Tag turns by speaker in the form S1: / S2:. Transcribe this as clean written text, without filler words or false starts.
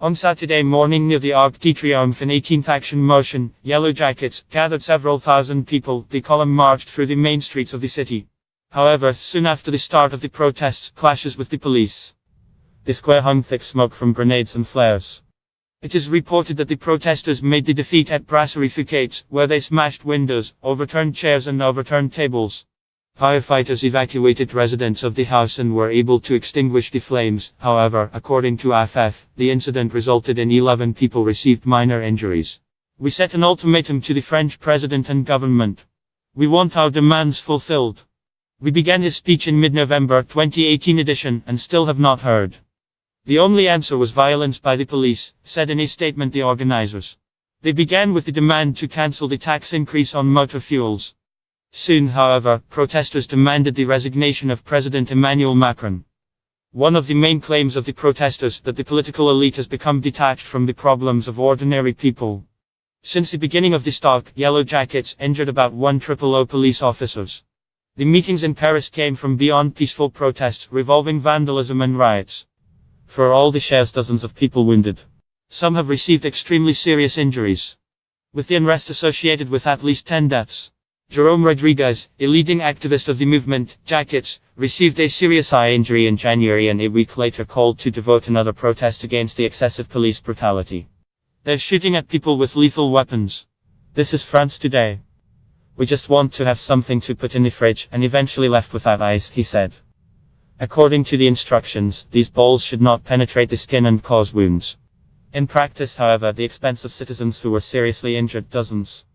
S1: On Saturday morning near the Arc de Triomphe in 18th-action motion, Yellow Jackets gathered several thousand people. The column marched through the main streets of the city. However, soon after the start of the protests, clashes with the police. The square hung thick smoke from grenades and flares. It is reported that the protesters made the defeat at Brasserie Fouquet's, where they smashed windows, overturned chairs and overturned tables. Firefighters evacuated residents of the house and were able to extinguish the flames. However, according to AFF, the incident resulted in 11 people received minor injuries. We set an ultimatum to the French president and government. We want our demands fulfilled. We began his speech in mid-November 2018 edition and still have not heard. The only answer was violence by the police, said in a statement the organizers. They began with the demand to cancel the tax increase on motor fuels. Soon, however, protesters demanded the resignation of President Emmanuel Macron. One of the main claims of the protesters that the political elite has become detached from the problems of ordinary people. Since the beginning of the stalk, Yellow Jackets injured about 100 police officers. The meetings in Paris came from beyond peaceful protests, revolving vandalism and riots. For all the shares, dozens of people wounded. Some have received extremely serious injuries, with the unrest associated with at least 10 deaths. Jerome Rodriguez, a leading activist of the movement, Jackets, received a serious eye injury in January and a week later called to devote another protest against the excessive police brutality. They're shooting at people with lethal weapons. This is France today. We just want to have something to put in the fridge and eventually left without eyes, he said. According to the instructions, these balls should not penetrate the skin and cause wounds. In practice, however, the expense of citizens who were seriously injured, dozens.